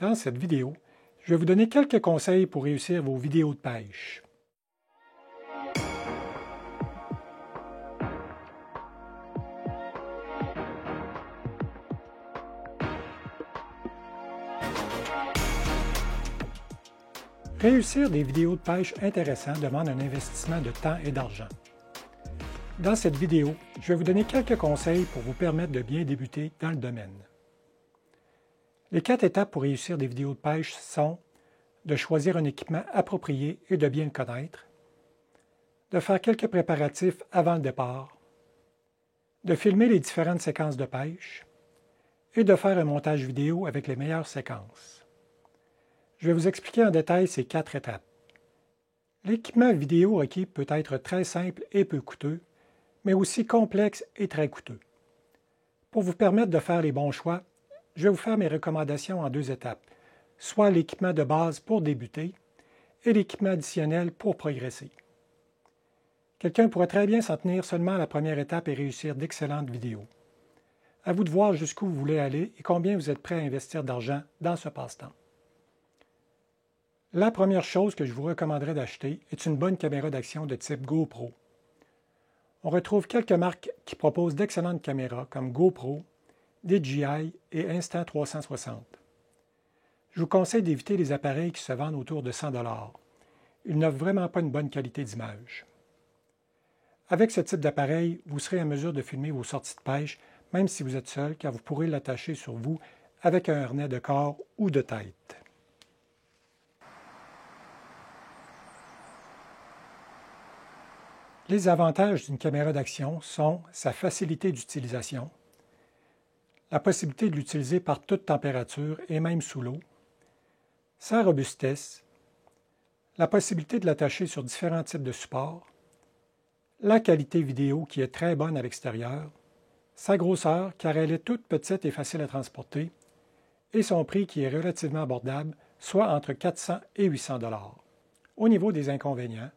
Dans cette vidéo, je vais vous donner quelques conseils pour réussir vos vidéos de pêche. Réussir des vidéos de pêche intéressantes demande un investissement de temps et d'argent. Dans cette vidéo, je vais vous donner quelques conseils pour vous permettre de bien débuter dans le domaine. Les 4 étapes pour réussir des vidéos de pêche sont de choisir un équipement approprié et de bien le connaître, de faire quelques préparatifs avant le départ, de filmer les différentes séquences de pêche et de faire un montage vidéo avec les meilleures séquences. Je vais vous expliquer en détail ces 4 étapes. L'équipement vidéo requis peut être très simple et peu coûteux, mais aussi complexe et très coûteux. Pour vous permettre de faire les bons choix, je vais vous faire mes recommandations en 2 étapes, soit l'équipement de base pour débuter et l'équipement additionnel pour progresser. Quelqu'un pourrait très bien s'en tenir seulement à la première étape et réussir d'excellentes vidéos. À vous de voir jusqu'où vous voulez aller et combien vous êtes prêt à investir d'argent dans ce passe-temps. La première chose que je vous recommanderais d'acheter est une bonne caméra d'action de type GoPro. On retrouve quelques marques qui proposent d'excellentes caméras comme GoPro, DJI et Insta360. Je vous conseille d'éviter les appareils qui se vendent autour de 100 $. Ils n'offrent vraiment pas une bonne qualité d'image. Avec ce type d'appareil, vous serez en mesure de filmer vos sorties de pêche, même si vous êtes seul, car vous pourrez l'attacher sur vous avec un harnais de corps ou de tête. Les avantages d'une caméra d'action sont sa facilité d'utilisation, la possibilité de l'utiliser par toute température et même sous l'eau, sa robustesse, la possibilité de l'attacher sur différents types de supports, la qualité vidéo qui est très bonne à l'extérieur, sa grosseur car elle est toute petite et facile à transporter, et son prix qui est relativement abordable, soit entre 400 et 800 $. Au niveau des inconvénients,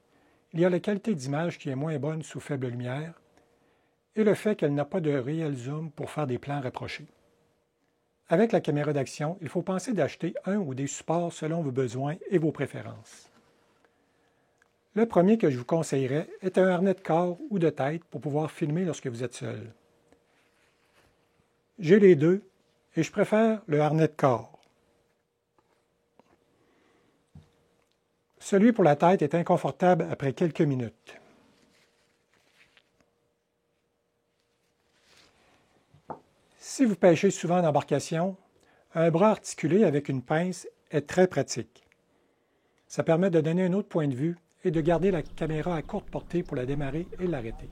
il y a la qualité d'image qui est moins bonne sous faible lumière et le fait qu'elle n'a pas de réel zoom pour faire des plans rapprochés. Avec la caméra d'action, il faut penser d'acheter un ou des supports selon vos besoins et vos préférences. Le premier que je vous conseillerais est un harnais de corps ou de tête pour pouvoir filmer lorsque vous êtes seul. J'ai les deux et je préfère le harnais de corps. Celui pour la tête est inconfortable après quelques minutes. Si vous pêchez souvent en embarcation, un bras articulé avec une pince est très pratique. Ça permet de donner un autre point de vue et de garder la caméra à courte portée pour la démarrer et l'arrêter.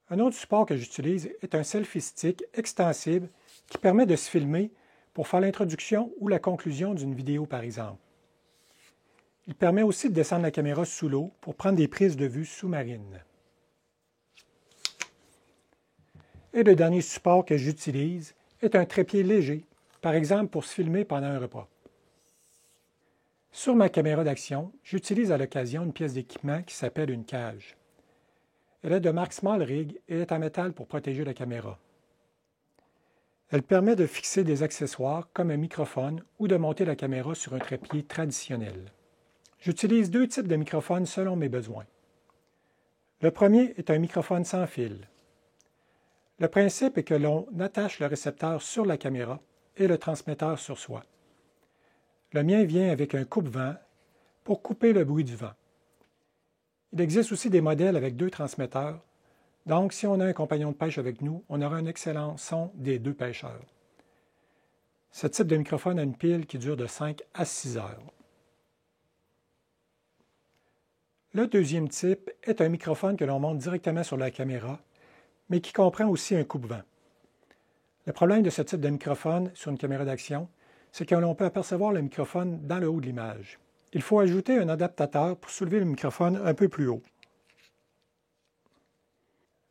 Un autre support que j'utilise est un selfie stick extensible qui permet de se filmer pour faire l'introduction ou la conclusion d'une vidéo par exemple. Il permet aussi de descendre la caméra sous l'eau pour prendre des prises de vue sous-marines. Et le dernier support que j'utilise est un trépied léger, par exemple pour se filmer pendant un repas. Sur ma caméra d'action, j'utilise à l'occasion une pièce d'équipement qui s'appelle une cage. Elle est de marque Small Rig et est en métal pour protéger la caméra. Elle permet de fixer des accessoires comme un microphone ou de monter la caméra sur un trépied traditionnel. J'utilise 2 types de microphones selon mes besoins. Le premier est un microphone sans fil. Le principe est que l'on attache le récepteur sur la caméra et le transmetteur sur soi. Le mien vient avec un coupe-vent pour couper le bruit du vent. Il existe aussi des modèles avec 2 transmetteurs, donc si on a un compagnon de pêche avec nous, on aura un excellent son des 2 pêcheurs. Ce type de microphone a une pile qui dure de 5 à 6 heures. Le deuxième type est un microphone que l'on monte directement sur la caméra, mais qui comprend aussi un coupe-vent. Le problème de ce type de microphone sur une caméra d'action, c'est que l'on peut apercevoir le microphone dans le haut de l'image. Il faut ajouter un adaptateur pour soulever le microphone un peu plus haut.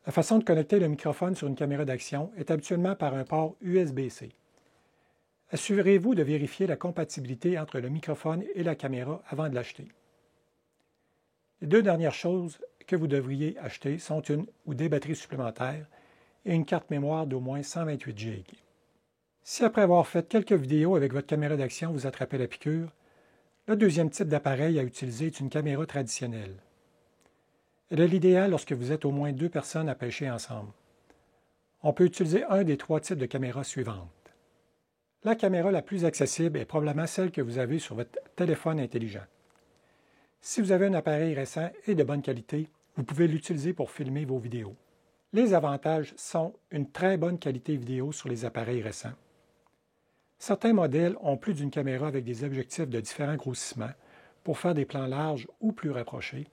La façon de connecter le microphone sur une caméra d'action est habituellement par un port USB-C. Assurez-vous de vérifier la compatibilité entre le microphone et la caméra avant de l'acheter. Les 2 dernières choses que vous devriez acheter sont une ou des batteries supplémentaires et une carte mémoire d'au moins 128 GB. Si après avoir fait quelques vidéos avec votre caméra d'action, vous attrapez la piqûre, le deuxième type d'appareil à utiliser est une caméra traditionnelle. Elle est l'idéal lorsque vous êtes au moins 2 personnes à pêcher ensemble. On peut utiliser un des 3 types de caméras suivantes. La caméra la plus accessible est probablement celle que vous avez sur votre téléphone intelligent. Si vous avez un appareil récent et de bonne qualité, vous pouvez l'utiliser pour filmer vos vidéos. Les avantages sont une très bonne qualité vidéo sur les appareils récents. Certains modèles ont plus d'une caméra avec des objectifs de différents grossissements pour faire des plans larges ou plus rapprochés,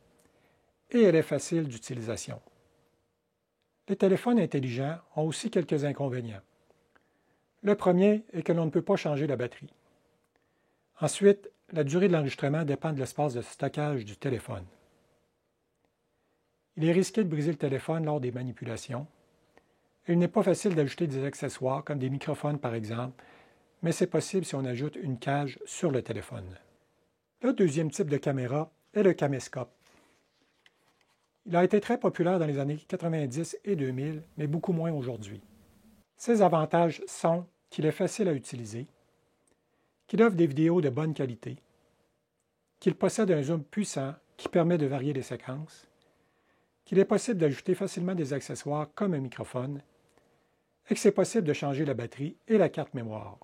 et elle est facile d'utilisation. Les téléphones intelligents ont aussi quelques inconvénients. Le premier est que l'on ne peut pas changer la batterie. Ensuite, la durée de l'enregistrement dépend de l'espace de stockage du téléphone. Il est risqué de briser le téléphone lors des manipulations. Il n'est pas facile d'ajouter des accessoires comme des microphones par exemple, mais c'est possible si on ajoute une cage sur le téléphone. Le deuxième type de caméra est le caméscope. Il a été très populaire dans les années 90 et 2000, mais beaucoup moins aujourd'hui. Ses avantages sont qu'il est facile à utiliser, qu'il offre des vidéos de bonne qualité, qu'il possède un zoom puissant qui permet de varier les séquences, qu'il est possible d'ajouter facilement des accessoires comme un microphone, et que c'est possible de changer la batterie et la carte mémoire.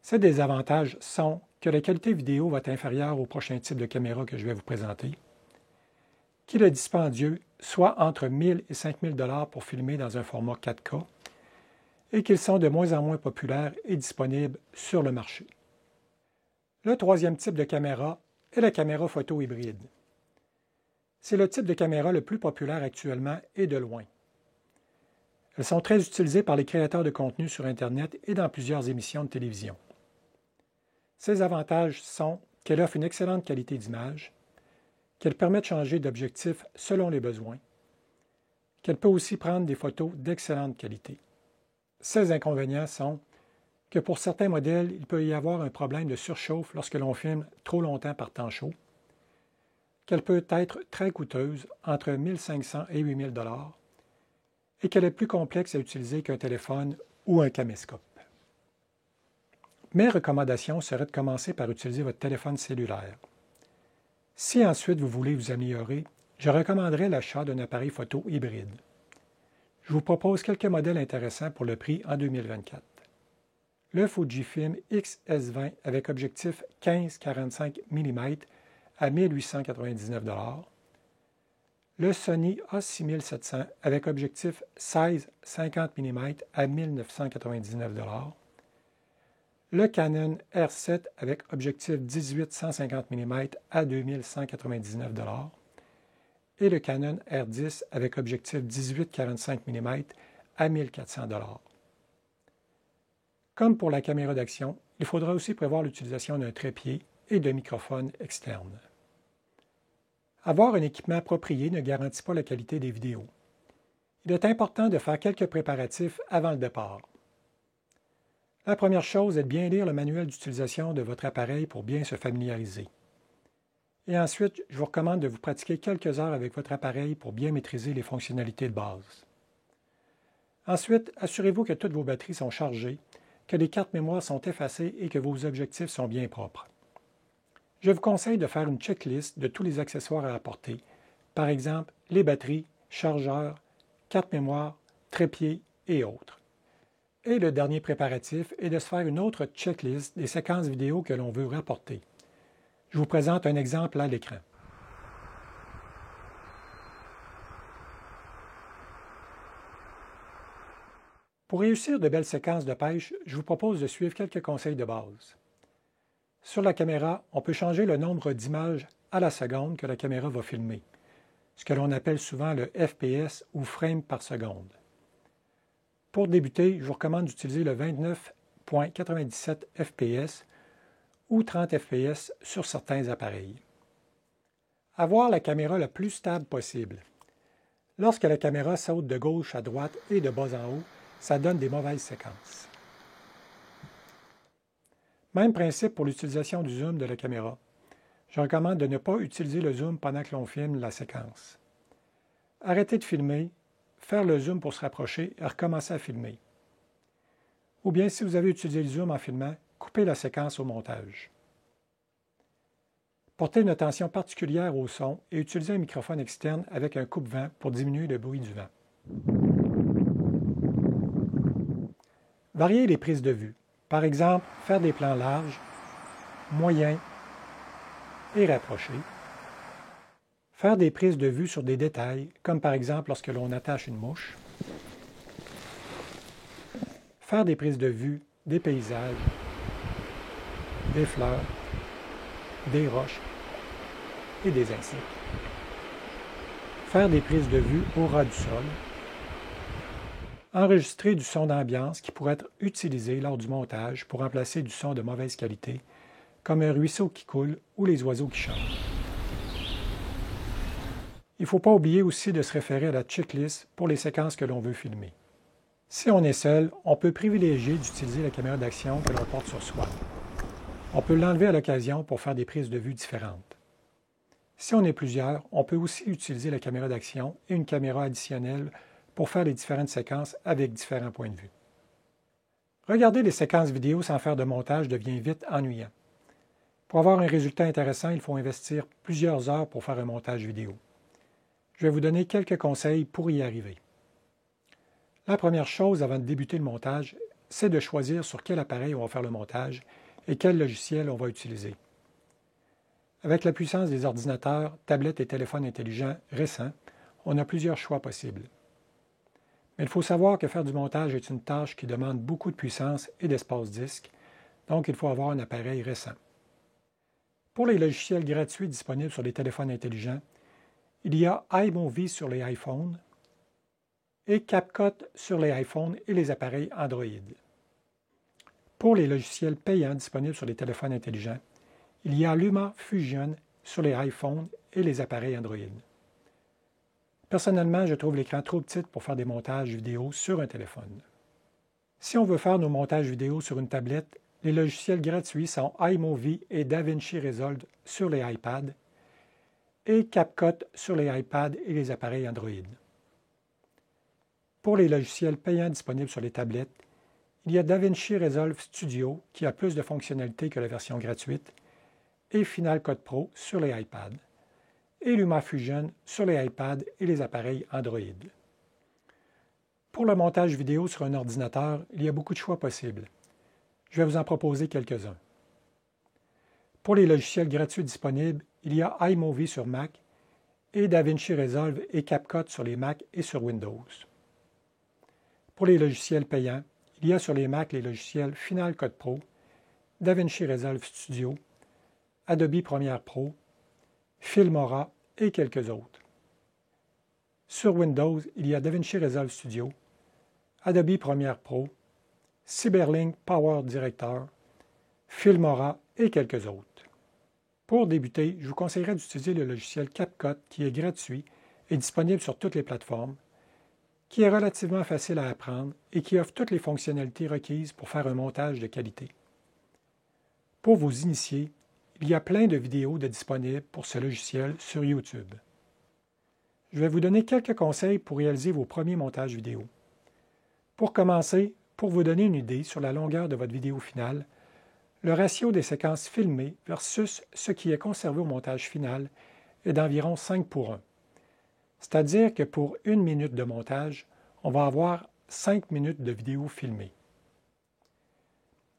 Ces désavantages sont que la qualité vidéo va être inférieure au prochain type de caméra que je vais vous présenter, qu'il est dispendieux, soit entre 1 000 et 5 000 $ pour filmer dans un format 4K, et qu'ils sont de moins en moins populaires et disponibles sur le marché. Le troisième type de caméra est la caméra photo hybride. C'est le type de caméra le plus populaire actuellement et de loin. Elles sont très utilisées par les créateurs de contenu sur Internet et dans plusieurs émissions de télévision. Ses avantages sont qu'elle offre une excellente qualité d'image, qu'elle permet de changer d'objectif selon les besoins, qu'elle peut aussi prendre des photos d'excellente qualité. Ses inconvénients sont que pour certains modèles, il peut y avoir un problème de surchauffe lorsque l'on filme trop longtemps par temps chaud, qu'elle peut être très coûteuse, entre 1 500 et 8 000 $ et qu'elle est plus complexe à utiliser qu'un téléphone ou un caméscope. Mes recommandations seraient de commencer par utiliser votre téléphone cellulaire. Si ensuite vous voulez vous améliorer, je recommanderais l'achat d'un appareil photo hybride. Je vous propose quelques modèles intéressants pour le prix en 2024. Le Fujifilm X-S20 avec objectif 15-45 mm à 1 899 $. Le Sony A6700 avec objectif 16-50 mm à 1 999 $. Le Canon R7 avec objectif 18-150 mm à 2 199 $. Et le Canon R10 avec objectif 18-45 mm à 1 400 $. Comme pour la caméra d'action, il faudra aussi prévoir l'utilisation d'un trépied et de microphones externes. Avoir un équipement approprié ne garantit pas la qualité des vidéos. Il est important de faire quelques préparatifs avant le départ. La première chose est de bien lire le manuel d'utilisation de votre appareil pour bien se familiariser. Et ensuite, je vous recommande de vous pratiquer quelques heures avec votre appareil pour bien maîtriser les fonctionnalités de base. Ensuite, assurez-vous que toutes vos batteries sont chargées, que les cartes mémoire sont effacées et que vos objectifs sont bien propres. Je vous conseille de faire une checklist de tous les accessoires à apporter, par exemple les batteries, chargeurs, cartes mémoire, trépied et autres. Et le dernier préparatif est de se faire une autre checklist des séquences vidéo que l'on veut rapporter. Je vous présente un exemple à l'écran. Pour réussir de belles séquences de pêche, je vous propose de suivre quelques conseils de base. Sur la caméra, on peut changer le nombre d'images à la seconde que la caméra va filmer, ce que l'on appelle souvent le FPS ou frame par seconde. Pour débuter, je vous recommande d'utiliser le 29.97 fps ou 30 fps sur certains appareils. Avoir la caméra la plus stable possible. Lorsque la caméra saute de gauche à droite et de bas en haut, ça donne des mauvaises séquences. Même principe pour l'utilisation du zoom de la caméra. Je recommande de ne pas utiliser le zoom pendant que l'on filme la séquence. Arrêtez de filmer, faire le zoom pour se rapprocher et recommencer à filmer. Ou bien, si vous avez utilisé le zoom en filmant, coupez la séquence au montage. Portez une attention particulière au son et utilisez un microphone externe avec un coupe-vent pour diminuer le bruit du vent. Variez les prises de vue. Par exemple, faire des plans larges, moyens et rapprochés. Faire des prises de vue sur des détails, comme par exemple lorsque l'on attache une mouche. Faire des prises de vue des paysages, des fleurs, des roches et des insectes. Faire des prises de vue au ras du sol. Enregistrer du son d'ambiance qui pourrait être utilisé lors du montage pour remplacer du son de mauvaise qualité, comme un ruisseau qui coule ou les oiseaux qui chantent. Il ne faut pas oublier aussi de se référer à la checklist pour les séquences que l'on veut filmer. Si on est seul, on peut privilégier d'utiliser la caméra d'action que l'on porte sur soi. On peut l'enlever à l'occasion pour faire des prises de vue différentes. Si on est plusieurs, on peut aussi utiliser la caméra d'action et une caméra additionnelle pour faire les différentes séquences avec différents points de vue. Regarder les séquences vidéo sans faire de montage devient vite ennuyant. Pour avoir un résultat intéressant, il faut investir plusieurs heures pour faire un montage vidéo. Je vais vous donner quelques conseils pour y arriver. La première chose avant de débuter le montage, c'est de choisir sur quel appareil on va faire le montage et quel logiciel on va utiliser. Avec la puissance des ordinateurs, tablettes et téléphones intelligents récents, on a plusieurs choix possibles. Mais il faut savoir que faire du montage est une tâche qui demande beaucoup de puissance et d'espace disque, donc il faut avoir un appareil récent. Pour les logiciels gratuits disponibles sur les téléphones intelligents, il y a iMovie sur les iPhones et CapCut sur les iPhones et les appareils Android. Pour les logiciels payants disponibles sur les téléphones intelligents, il y a LumaFusion sur les iPhones et les appareils Android. Personnellement, je trouve l'écran trop petit pour faire des montages vidéo sur un téléphone. Si on veut faire nos montages vidéo sur une tablette, les logiciels gratuits sont iMovie et DaVinci Resolve sur les iPads et CapCut sur les iPads et les appareils Android. Pour les logiciels payants disponibles sur les tablettes, il y a DaVinci Resolve Studio qui a plus de fonctionnalités que la version gratuite et Final Cut Pro sur les iPads et LumaFusion sur les iPads et les appareils Android. Pour le montage vidéo sur un ordinateur, il y a beaucoup de choix possibles. Je vais vous en proposer quelques-uns. Pour les logiciels gratuits disponibles, il y a iMovie sur Mac et DaVinci Resolve et CapCut sur les Mac et sur Windows. Pour les logiciels payants, il y a sur les Mac les logiciels Final Cut Pro, DaVinci Resolve Studio, Adobe Premiere Pro, Filmora et quelques autres. Sur Windows, il y a DaVinci Resolve Studio, Adobe Premiere Pro, Cyberlink Power Director, Filmora et quelques autres. Pour débuter, je vous conseillerais d'utiliser le logiciel CapCut qui est gratuit et disponible sur toutes les plateformes, qui est relativement facile à apprendre et qui offre toutes les fonctionnalités requises pour faire un montage de qualité. Pour vous initier, il y a plein de vidéos disponibles pour ce logiciel sur YouTube. Je vais vous donner quelques conseils pour réaliser vos premiers montages vidéo. Pour commencer, pour vous donner une idée sur la longueur de votre vidéo finale, le ratio des séquences filmées versus ce qui est conservé au montage final est d'environ 5:1. C'est-à-dire que pour 1 minute de montage, on va avoir 5 minutes de vidéo filmée.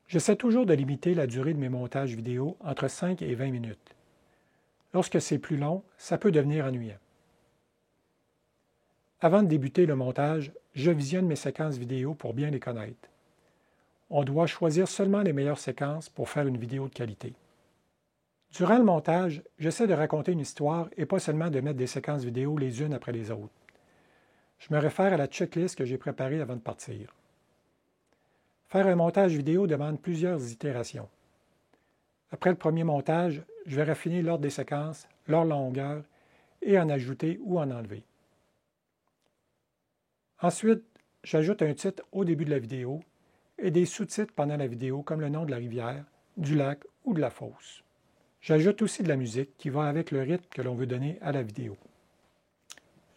J'essaie toujours de limiter la durée de mes montages vidéo entre 5 et 20 minutes. Lorsque c'est plus long, ça peut devenir ennuyant. Avant de débuter le montage, je visionne mes séquences vidéo pour bien les connaître. On doit choisir seulement les meilleures séquences pour faire une vidéo de qualité. Durant le montage, j'essaie de raconter une histoire et pas seulement de mettre des séquences vidéo les unes après les autres. Je me réfère à la checklist que j'ai préparée avant de partir. Faire un montage vidéo demande plusieurs itérations. Après le premier montage, je vais raffiner l'ordre des séquences, leur longueur et en ajouter ou en enlever. Ensuite, j'ajoute un titre au début de la vidéo et des sous-titres pendant la vidéo comme le nom de la rivière, du lac ou de la fosse. J'ajoute aussi de la musique qui va avec le rythme que l'on veut donner à la vidéo.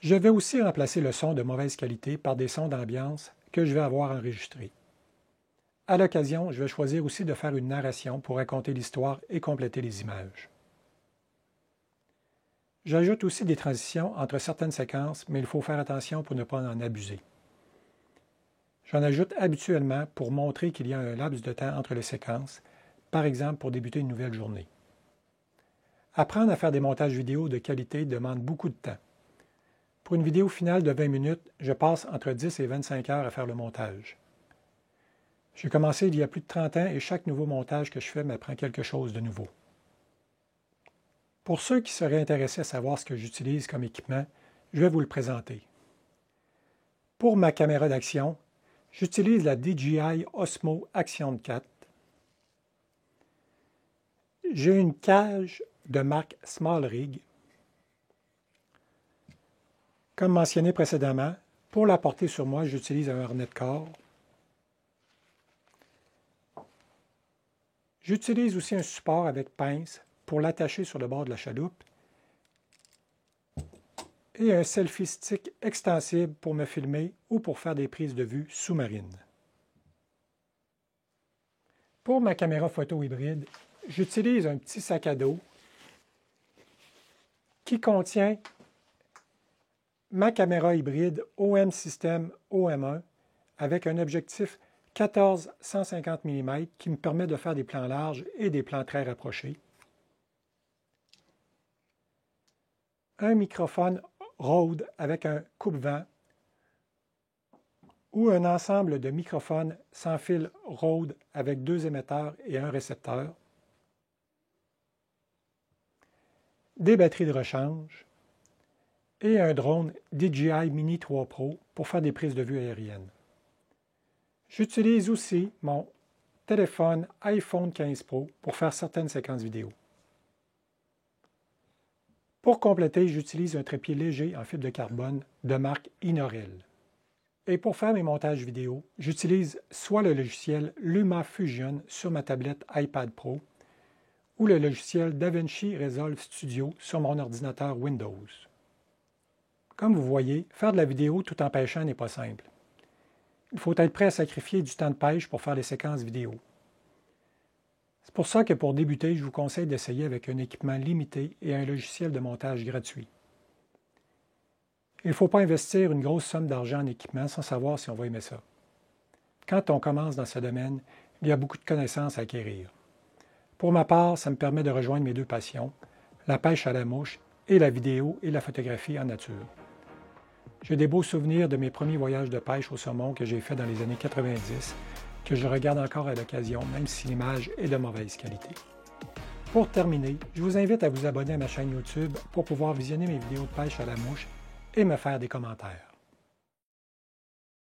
Je vais aussi remplacer le son de mauvaise qualité par des sons d'ambiance que je vais avoir enregistrés. À l'occasion, je vais choisir aussi de faire une narration pour raconter l'histoire et compléter les images. J'ajoute aussi des transitions entre certaines séquences, mais il faut faire attention pour ne pas en abuser. J'en ajoute habituellement pour montrer qu'il y a un laps de temps entre les séquences, par exemple pour débuter une nouvelle journée. Apprendre à faire des montages vidéo de qualité demande beaucoup de temps. Pour une vidéo finale de 20 minutes, je passe entre 10 et 25 heures à faire le montage. J'ai commencé il y a plus de 30 ans et chaque nouveau montage que je fais m'apprend quelque chose de nouveau. Pour ceux qui seraient intéressés à savoir ce que j'utilise comme équipement, je vais vous le présenter. Pour ma caméra d'action, j'utilise la DJI Osmo Action 4. J'ai une cage de marque SmallRig. Comme mentionné précédemment, pour la porter sur moi, j'utilise un harnais de corps. J'utilise aussi un support avec pince pour l'attacher sur le bord de la chaloupe et un selfie stick extensible pour me filmer ou pour faire des prises de vue sous-marines. Pour ma caméra photo hybride, j'utilise un petit sac à dos qui contient ma caméra hybride OM System OM1 avec un objectif 14-150 mm qui me permet de faire des plans larges et des plans très rapprochés. Un microphone Rode avec un coupe-vent ou un ensemble de microphones sans fil Rode avec 2 émetteurs et un récepteur. Des batteries de rechange et un drone DJI Mini 3 Pro pour faire des prises de vue aériennes. J'utilise aussi mon téléphone iPhone 15 Pro pour faire certaines séquences vidéo. Pour compléter, j'utilise un trépied léger en fibre de carbone de marque Inorel. Et pour faire mes montages vidéo, j'utilise soit le logiciel LumaFusion sur ma tablette iPad Pro ou le logiciel DaVinci Resolve Studio sur mon ordinateur Windows. Comme vous voyez, faire de la vidéo tout en pêchant n'est pas simple. Il faut être prêt à sacrifier du temps de pêche pour faire des séquences vidéo. C'est pour ça que pour débuter, je vous conseille d'essayer avec un équipement limité et un logiciel de montage gratuit. Il ne faut pas investir une grosse somme d'argent en équipement sans savoir si on va aimer ça. Quand on commence dans ce domaine, il y a beaucoup de connaissances à acquérir. Pour ma part, ça me permet de rejoindre mes deux passions, la pêche à la mouche et la vidéo et la photographie en nature. J'ai des beaux souvenirs de mes premiers voyages de pêche au saumon que j'ai fait dans les années 90, que je regarde encore à l'occasion, même si l'image est de mauvaise qualité. Pour terminer, je vous invite à vous abonner à ma chaîne YouTube pour pouvoir visionner mes vidéos de pêche à la mouche et me faire des commentaires.